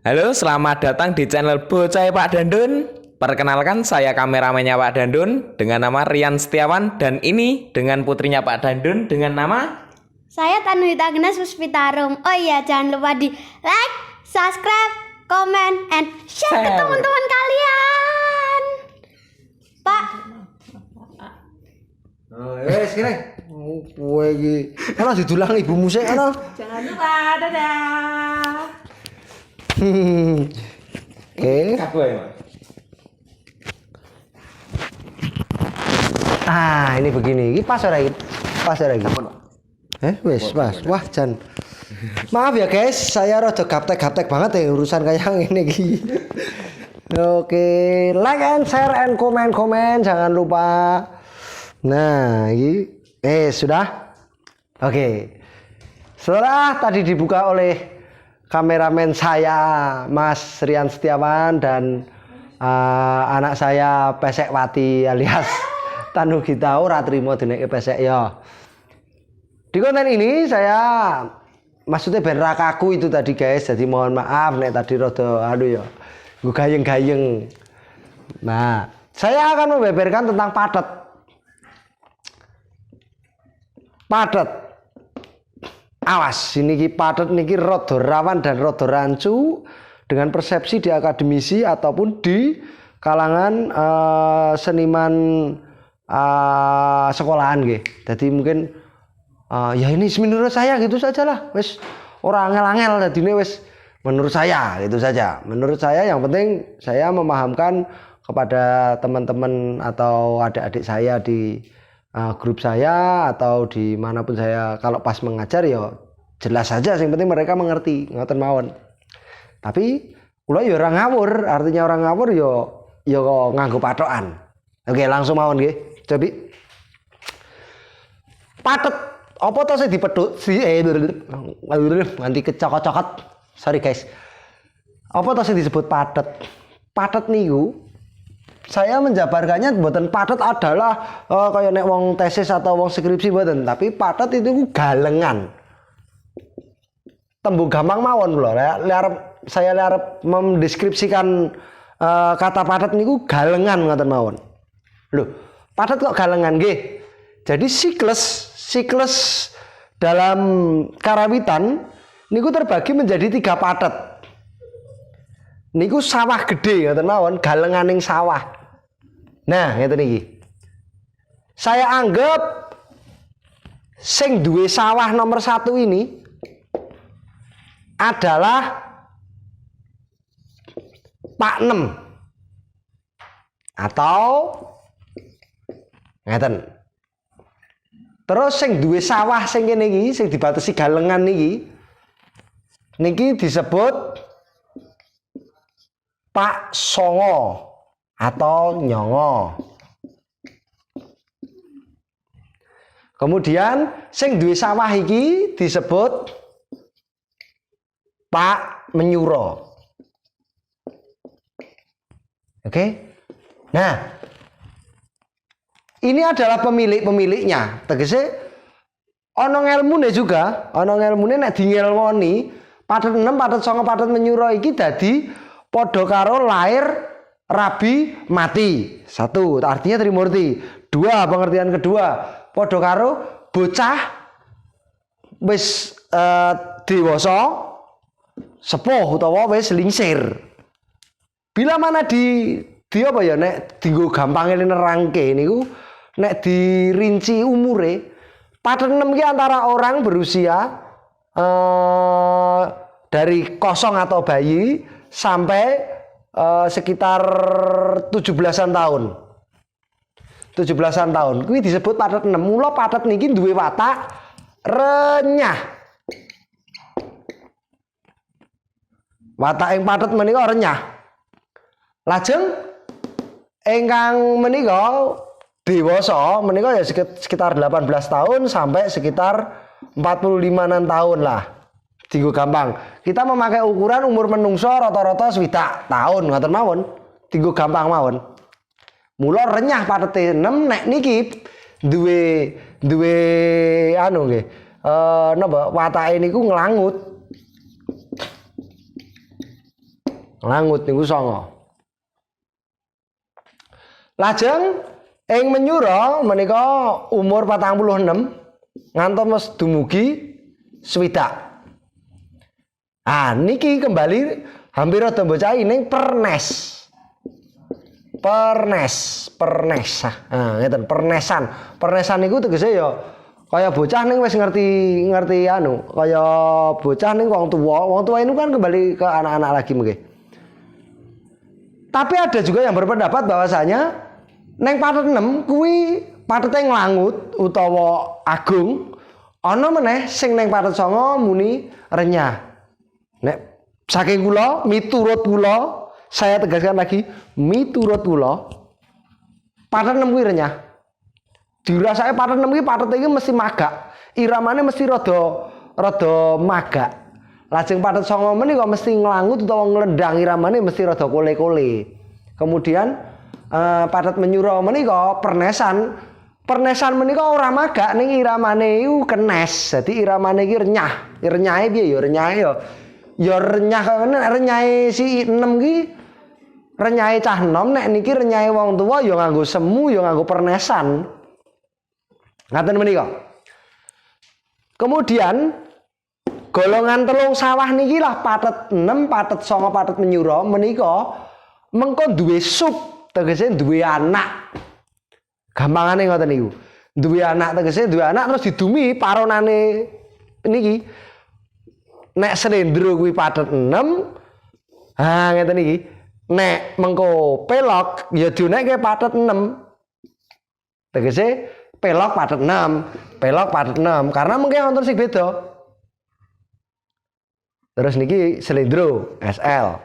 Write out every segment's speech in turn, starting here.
Halo, selamat datang di channel Bocah Pak Dandun. Perkenalkan, saya kameramennya Pak Dandun dengan nama Rian Setiawan, dan ini dengan putrinya Pak Dandun dengan nama Saya Tanuhita Agnes Puspitarum. Oh iya, jangan lupa di like, subscribe, comment, and share ke Share. teman-teman kalian. Pak, Wes kene. Kowe iki ana didulang ibumu sik ana. jangan lupa, dadah. Oke. Kaku ya, Mas? Ini begini. Iki pas ora iki? Pas ora iki? Wes, pas. Wah, Jan. Maaf ya guys, saya rada gaptek-gaptek banget ya urusan kayak ini iki. Oke, like and share and komen jangan lupa. Nah, ini sudah. Oke. Setelah tadi dibuka oleh kameramen saya Mas Rian Setiawan dan anak saya Pesekwati alias Tanuhita ora trimo dineke pesek ya. Di konten ini saya maksudnya ben ra kaku itu tadi guys, jadi mohon maaf nek tadi rada ya. Gue gayeng-gayeng. Nah, saya akan membeberkan tentang padet. Padet. Awas, ini padet niki rada rawan dan rada rancu dengan persepsi di akademisi ataupun di kalangan seniman sekolahan nggih. Jadi mungkin ya ini menurut saya gitu sajalah. Wes ora angel-angel dadine wes menurut saya itu saja. Menurut saya yang penting saya memahamkan kepada teman-teman atau adik-adik saya di grup saya atau di manapun saya kalau pas mengajar ya jelas saja, yang penting mereka mengerti ngoten mawon. Tapi kula ya orang ngawur, artinya orang ngawur ya nganggo patokan. Oke, langsung mawon nggih. Cobi. Padet apa to sing dipethuk nganti kecokot-cokot. Sorry guys. Apa to sing disebut padet? Padet niku saya menjabarkannya mboten padet adalah kayak nek wong tesis atau wong skripsi mboten, tapi padet itu galengan. Tembung gampang mawon lho. Saya arep mendeskripsikan kata padet niku galengan ngoten mawon. Lho, padet kok galengan nggih? Jadi siklus dalam karawitan niku terbagi menjadi 3 padet. Niku sawah gede ngoten mawon, galenganing sawah. Nah, ngeten iki. Saya anggap sing duwe sawah nomor 1 ini adalah Pak Nem atau ngeten. Terus sing duwe sawah sing kene iki sing dibatasi galengan niki disebut Pak Songo atau Nyongo. Kemudian sing duwe sawah iki disebut Pak Menyuro. Oke? Nah, ini adalah pemilik-pemiliknya. Tegese ana ngelmune juga, ana ngelmune nek dingelmoni padet 6, padet 9, padet Menyuro iki dadi padha karo lair, rabi, mati. 1, artinya Trimurti. 2, pengertian kedua, padha karo bocah wis dewasa, sepuh utawa wis lingsir. Bila mana di apa ya nek dienggo gampange nerangke niku nek dirinci umure padet 6 ki antara orang berusia dari kosong atau bayi sampai sekitar 17-an tahun. 17-an tahun. Kuwi disebut padet 6. Mula padet niki duwe watak renyah. Watak ing padet menika renyah. Lajeng ingkang menika dewasa menika ya sekitar 18 tahun sampai sekitar 45-an tahun lah. Dienggo gampang. Kita memakai ukuran umur menungso rata-rata 20 tahun ngoten mawon. Dienggo gampang mawon. Mula renyah padet 6 nek niki duwe anu nggih. Napa watake niku nglangut. Langut niku songo. Lajeng ing Menyura menika umur 46 ngantos dumugi swidak. Niki kembali hampir rada bocah ning Pernes. Ngeten pernesan. Pernesan niku tegese ya kaya bocah ning wis ngerti kaya bocah ning wong tua. Wong tua ini kan kembali ke anak-anak lagi mungkin. Tapi ada juga yang berpendapat bahwasanya neng patet 6 kuwi patete nglangut utawa agung. Ana meneh sing neng patet 9 muni renyah. Nek saking kula miturut kula, saya tegaskan lagi, miturut kula patet 6 kuwi renyah. Dirasake patet 6 kuwi patete iki mesti magak. Iramane mesti rada magak. Lajeng patet 9 menika mesti nglangut utawa nglendang iramane mesti rada kole-kole. Kemudian patet Menyura menika pernesan menika ora magak ning iramane iku kenes. Dadi iramane iki renyah. Renyahe piye ya? Ya renyah kene renyahe si 6 ki renyahe cah enom, nek niki renyahe wong tua ya nganggo semu ya nganggo pernesan. Ngaten menika. Kemudian golongan telung sawah niki lah patet 6, patet 9, patet Menyura menika mengko duwe sub. Tegese duwe anak. Gampangane ngoten niku. Duwe anak tegese duwe anak terus didumi paronane niki. Nek Slendro kuwi patet 6. Ngeten iki. Nek mengko pelok ya dionekke patet 6. Tegese pelok patet 6, pelok patet 6 karena mungkin wonten sing beda. Terus niki Slendro SL.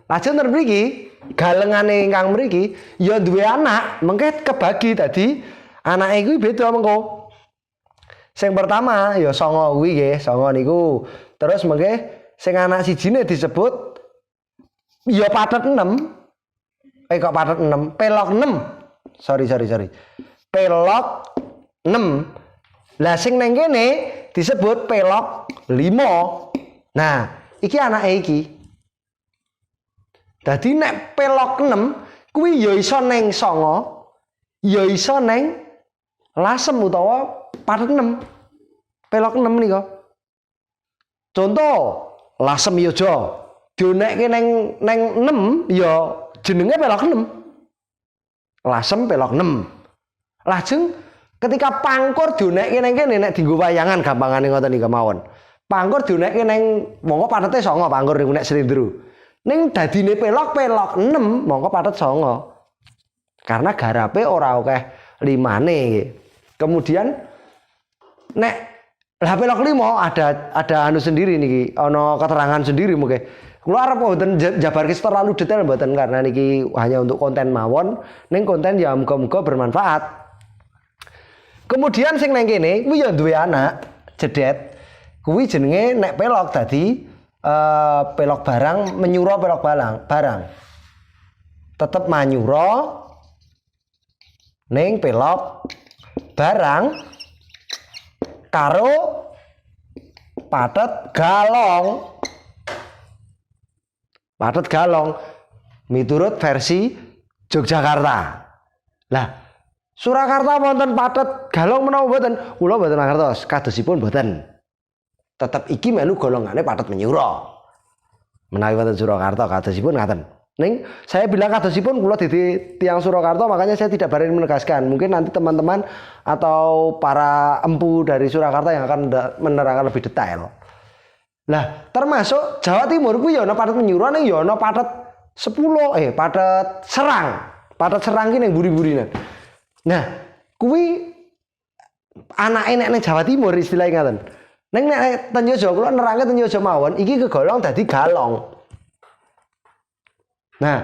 Lajeng ten mriki galengane ingkang mriki ya duwe anak, mengke kebagi tadi anake kuwi beda mengko. Sing pertama ya 9 kuwi nggih, 9 niku. Terus mengke sing anak sijine disebut ya patet 6. Kok patet 6, pelok 6. Sorry. Pelok 6. Lah sing neng kene disebut pelok 5. Nah, iki anake iki. Dadi nek pelok 6 kuwi ya iso neng 9, ya iso neng lasem utawa patet 6. Pelok 6 nika. Contoh, lasem yojo dionekke neng 6 ya jenenge pelok 6. Lasem pelok 6. Lajeng ketika pangkur dionekke neng kene nek dienggo wayangan gampangane ngoten iki mawon. Pangkur dionekke neng mongko patete 9 pangkur niku nek Slendro. Ning dadine pelok 6 mongko patet 9. Karena garape ora akeh limane. Kemudian nek lah pelok 5 ada anu sendiri niki, ana keterangan sendiri mungkin. Kula arep mboten jabarke terlalu detail mboten karena niki hanya untuk konten mawon, ning konten ya muga-muga bermanfaat. Kemudian sing nang kene kuwi ya duwe anak, jedet. Kuwi jenenge nek pelok dadi pelok barang, Menyura pelok barang. Tetep Menyura ning pelok barang karo patet galong. Patet galong miturut versi Yogyakarta. Lah, Surakarta wonten patet galong menawa mboten? Kula mboten ngertos, kadosipun mboten. Tetep iki melu golongane patet Menyura. Menawi wonten Surakarta kadosipun ngaten. Ning saya bilang kadosipun kula dadi tiyang Surakarta makanya saya tidak berani menegaskan. Mungkin nanti teman-teman atau para empu dari Surakarta yang akan menerangkan lebih detail. Lah, termasuk Jawa Timur kuwi ya ana patet Menyura ning ya ana patet 10 patet Serang. Patet Serang ki ning buri-burinan. Nah, kuwi anake nek ning Jawa Timur istilah ngaten. Ning nek ten Yojo kula nerangke ten Yojo mawon iki kegolong dadi galong. Nah,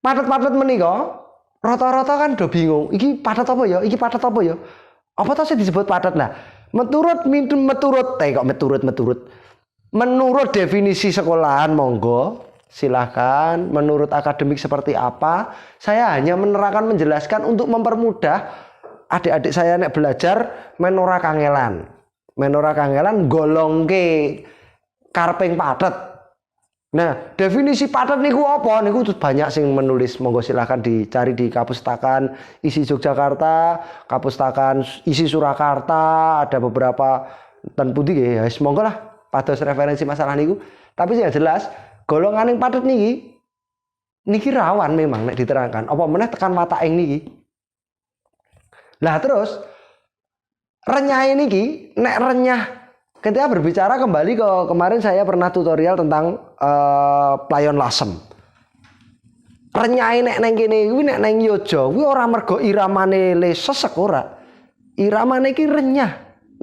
patet-patet menika rata-rata kan do bingung. Iki patet apa ya? Iki patet apa ya? Apa ta sing disebut patet? Nah, menurut menurut definisi sekolahan monggo silahkan, menurut akademik seperti apa, saya hanya menerangkan menjelaskan untuk mempermudah adik-adik saya nek belajar menora kangelan golongke karping patet Nah, definisi patet niku apa? Niku banyak sing menulis. Monggo silahkan dicari di Kapustakan isi Yogyakarta, Kapustakan isi Surakarta, ada beberapa ten putih ya. Monggo lah pados referensi masalah niku. Tapi yang jelas, golongan yang patet niki rawan memang nek diterangkan. Apa meneh tekan mata ing niki. Lah terus renyah niki nek renyah ketika berbicara kembali ke kemarin saya pernah tutorial tentang playon lasem. Renyai nek neng kene kuwi nek neng Yojo kuwi ora mergo iramane le sesek ora. Iramane iki renyah.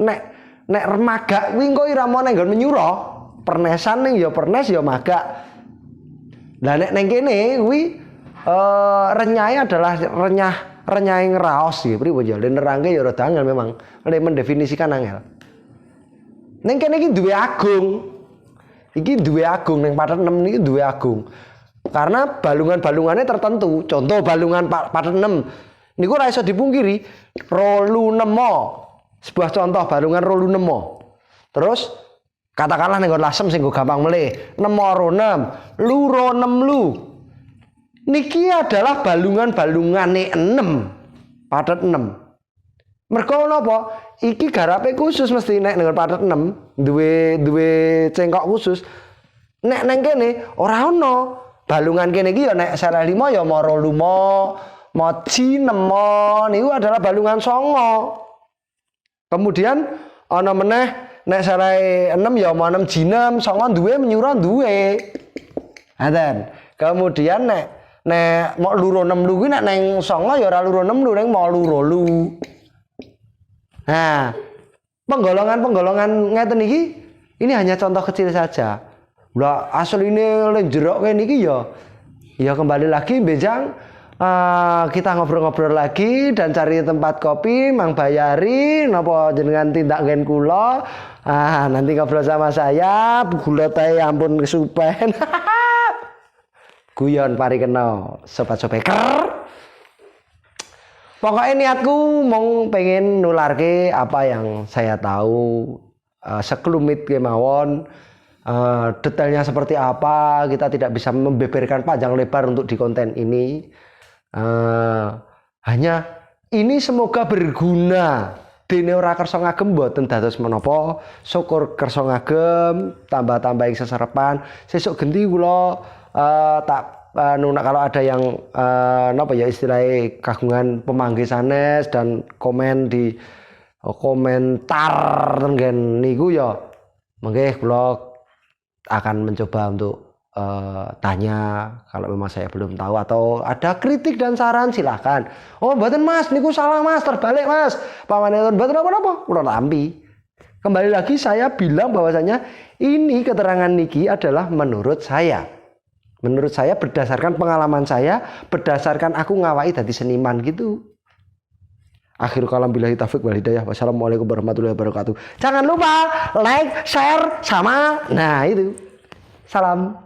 Nek remaga kuwi engko iramane nggon menyura. Pernesan ning ya pernes ya magak. Lah nek neng kene kuwi renyai adalah renyai ngraos iki pripun ya. Nerangke ya rada angel memang. Le mendefinisikan angel. Neng kene iki duwe agung. Iki duwe agung ning patet 6 niki duwe agung. Karena balungan-balungannya tertentu. Contoh balungan patet 6 niku ora iso dipungkiri rolu nemo. Sebuah contoh balungan rolu nemo. Terus katakanlah ning lasem sing gampang meleh. Nemo ro 6, lu ro 6 lu. Niki adalah balungan-balungane 6. Patet 6. Mergo napa? Iki garape khusus mesti nek dengan patet 6 duwe cengkok khusus. Nek neng kene ora ono. Balungan kene iki ya nek salah 5 ya moro lumo, moci nemo niku adalah balungan songo. Kemudian ana meneh nek salah 6 ya mau 6 jinem, songo duwe menyura duwe. Ngaten. Kemudian nek mau luro 6 lu kuwi nek neng songo ya ora luro 6 lu ning mau luro lu. Nah, penggolongan ngeten iki ini hanya contoh kecil saja. Lah asline le jerok kene iki ya kembali lagi bejang kita ngobrol-ngobrol lagi dan cari tempat kopi mang bayari napa jenengan tindak nggen kula. Nanti ngobrol sama saya, gula teh ampun kesupen. Guyon parikena sobat-sobeker. Pokoknya niatku mau pengen nularke apa yang saya tahu sekelumit kemawon detailnya seperti apa kita tidak bisa membeberkan panjang lebar untuk di konten ini hanya ini semoga berguna dene ora kersa ngagem mboten dados menapa syukur kersa ngagem tambah-tambah ing seserepan sesuk genti kula tak kalau ada yang istilahnya kagungan pemanggih sanes dan komen di komentar tengen niku ya mengke kula akan mencoba untuk tanya kalau memang saya belum tahu atau ada kritik dan saran silahkan. Oh mboten Mas niku salah Mas terbalik Mas pamanipun mboten apa-apa kula tampi. Kembali lagi saya bilang bahwasanya ini keterangan niki adalah menurut saya. Menurut saya berdasarkan pengalaman saya, berdasarkan aku ngawai dadi seniman gitu. Akhirul kalam billahi taufiq wal hidayah. Wassalamualaikum warahmatullahi wabarakatuh. Jangan lupa like, share, sama. Nah itu. Salam.